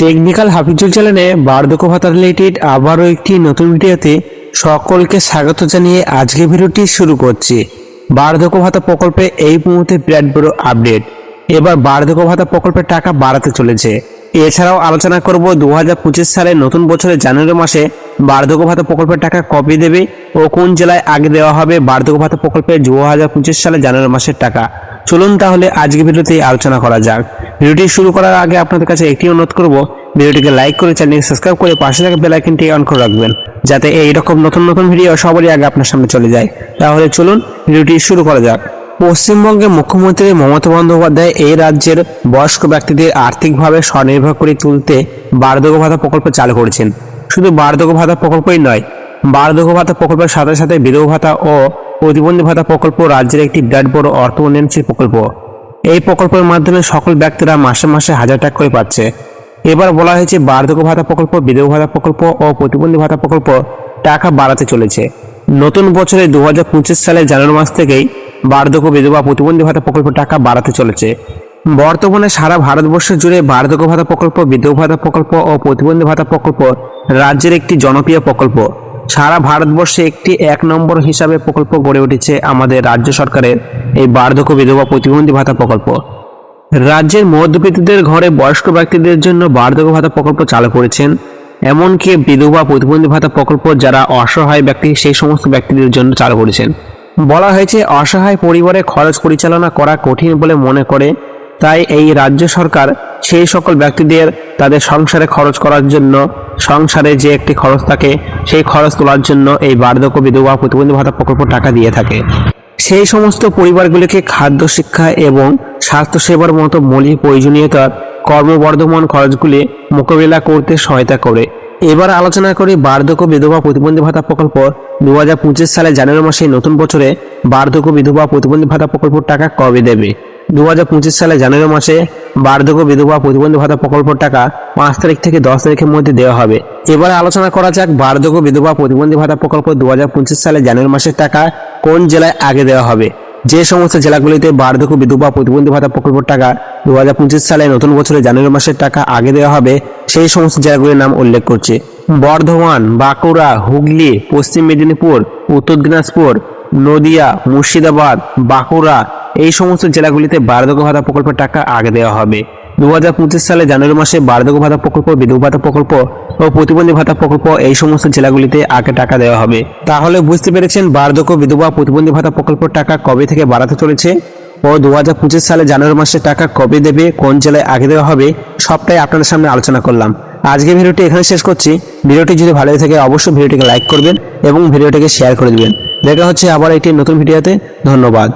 Technical Hafizul চ্যানেলে বার্ধক্য ভাতা রিলেটেড আবারও একটি নতুন ভিডিওতে সকলকে স্বাগত জানিয়ে আজকে ভিডিওটি শুরু করছি। বার্ধক্য ভাতা প্রকল্পে এই মুহূর্তে বিরাট বড় আপডেট। এবার বার্ধক্য ভাতা প্রকল্পের টাকা বাড়াতে চলেছে। এছাড়াও আলোচনা করব 2025 সালে নতুন বছরের জানুয়ারি মাসে বার্ধক্য ভাতা প্রকল্পের টাকা কবে দেবে ও কোন জেলায় আগে দেওয়া হবে বার্ধক্য ভাতা প্রকল্পের 2025 সালে জানুয়ারি মাসের টাকা। চলুন তাহলে আজকে ভিডিওতে আলোচনা করা যাক। ভিডিওটি শুরু করার আগে আপনাদের কাছে একটি অনুরোধ করব, ভিডিওটিকে লাইক করে চ্যানেলটি সাবস্ক্রাইব করে পাশে থাকা বেল আইকনটি অন করে রাখবেন, যাতে এই রকম নতুন নতুন ভিডিও সবারই আগে আপনার সামনে চলে যায়। তাহলে চলুন ভিডিওটি শুরু করা যাক। পশ্চিমবঙ্গের মুখ্যমন্ত্রী মমতা বন্দ্যোপাধ্যায় এই রাজ্যের বয়স্ক ব্যক্তিদের আর্থিকভাবে স্বনির্ভর করে তুলতে বার্ধক্য ভাতা প্রকল্প চালু করেছেন। শুধু বার্ধক্য ভাতা প্রকল্পই নয়, বার্ধক্য ভাতা প্রকল্পের সাথে সাথে বিধবা ভাতা ও প্রতিবন্ধী ভাতা প্রকল্প রাজ্যের একটি বিরাট বড় অর্থ উন্নয়নশীল প্রকল্প। এই প্রকল্পের মাধ্যমে সকল ব্যক্তিরা মাসে মাসে 1000 টাকা করে পাচ্ছে। এবার বলা হয়েছে বার্ধক্য ভাতা প্রকল্প, বিধবা ভাতা প্রকল্প ও প্রতিবন্ধী ভাতা প্রকল্প টাকা বাড়াতে চলেছে। নতুন বছরে 2025 সালের জানুয়ারি মাস থেকেই বার্ধক্য, বিধবা, প্রতিবন্ধী ভাতা প্রকল্প টাকা বাড়াতে চলেছে। বর্তমানে সারা ভারতবর্ষ জুড়ে বার্ধক্য ভাতা প্রকল্প, বিধবা ভাতা প্রকল্প ও প্রতিবন্ধী ভাতা প্রকল্প রাজ্যের একটি জনপ্রিয় প্রকল্প। সারা ভারতবর্ষে একটি 1 নম্বর হিসাবে প্রকল্প গড়ে উঠেছে আমাদের রাজ্য সরকারের এই বার্ধক্য, বিধবা, প্রতিবন্ধী ভাতা প্রকল্প। রাজ্যের মধ্যবিত্তদের ঘরে বয়স্ক ব্যক্তিদের জন্য বার্ধক্য ভাতা প্রকল্প চালু করেছেন। এমনকি বিধবা, প্রতিবন্ধী ভাতা প্রকল্প যারা অসহায় ব্যক্তি সেই সমস্ত ব্যক্তিদের জন্য চালু করেছেন। বলা হয়েছে অসহায় পরিবারে খরচ পরিচালনা করা কঠিন বলে মনে করে, তাই এই রাজ্য সরকার সেই সকল ব্যক্তিদের তাদের সংসারে খরচ করার জন্য, সংসারে যে একটি খরচ থাকে সেই খরচ তোলার জন্য এই বার্ধক্য, বিধবা, প্রতিবন্ধী ভাতা প্রকল্প টাকা দিয়ে থাকে। সেই সমস্ত পরিবারগুলিকে খাদ্য, শিক্ষা এবং স্বাস্থ্যসেবার মতো মৌলিক প্রয়োজনীয়তার কর্মবর্ধমান খরচগুলি মোকাবিলা করতে সহায়তা করে। এবার আলোচনা করি বার্ধক্য, বিধবা, প্রতিবন্ধী ভাতা প্রকল্প 2025 সালে জানুয়ারি মাসে নতুন বছরে বার্ধক্য, বিধবা, প্রতিবন্ধী ভাতা প্রকল্প টাকা কবে দেবে। 2025 সালে জানুয়ারি মাসে বার্ধক্য, বিধবা, প্রতিবন্ধী ভাতা প্রকল্প টাকা 5 তারিখ থেকে 10 তারিখের মধ্যে দেওয়া হবে। এবার আলোচনা করা যাক বার্ধক্য, বিধবা, প্রতিবন্ধী ভাতা প্রকল্প 2025 সালে জানুয়ারি মাসের টাকা কোন জেলায় আগে দেওয়া হবে। যে সমস্ত জেলাগুলিতে বার্ধক্য, বিধবা, প্রতিবন্ধী ভাতা প্রকল্প টাকা 2025 সালে নতুন বছরে জানুয়ারি মাসের টাকা আগে দেওয়া হবে সেই সমস্ত জেলাগুলির নাম উল্লেখ করছে: বর্ধমান, বাঁকুড়া, হুগলি, পশ্চিম মেদিনীপুর, উত্তর দিনাজপুর, নদিয়া, মুর্শিদাবাদ, বাঁকুড়া, এই সমস্ত জেলাগুলিতে বার্ধক্য ভাতা প্রকল্পের টাকা আগে দেওয়া হবে। 2025 সালে জানুয়ারি মাসে বার্ধক্য ভাতা প্রকল্প, বিধবা ভাতা প্রকল্প ও প্রতিবন্ধী ভাতা প্রকল্প এই সমস্ত জেলাগুলিতে আগে টাকা দেওয়া হবে। তাহলে বুঝতে পেরেছেন বার্ধক্য, বিধবা, প্রতিবন্ধী ভাতা প্রকল্পের টাকা কবে থেকে বাড়াতে চলেছে ও 2025 সালে জানুয়ারি মাসে টাকা কবে দেবে, কোন জেলায় আগে দেওয়া হবে, সবটাই আপনাদের সামনে আলোচনা করলাম। আজকে ভিডিওটি এখানে শেষ করছি। ভিডিওটি যদি ভালো লাগে থাকে অবশ্যই ভিডিওটিকে লাইক করবেন এবং ভিডিওটিকে শেয়ার করে দিবেন। দেখা হচ্ছে আবার একটি নতুন ভিডিওতে। ধন্যবাদ।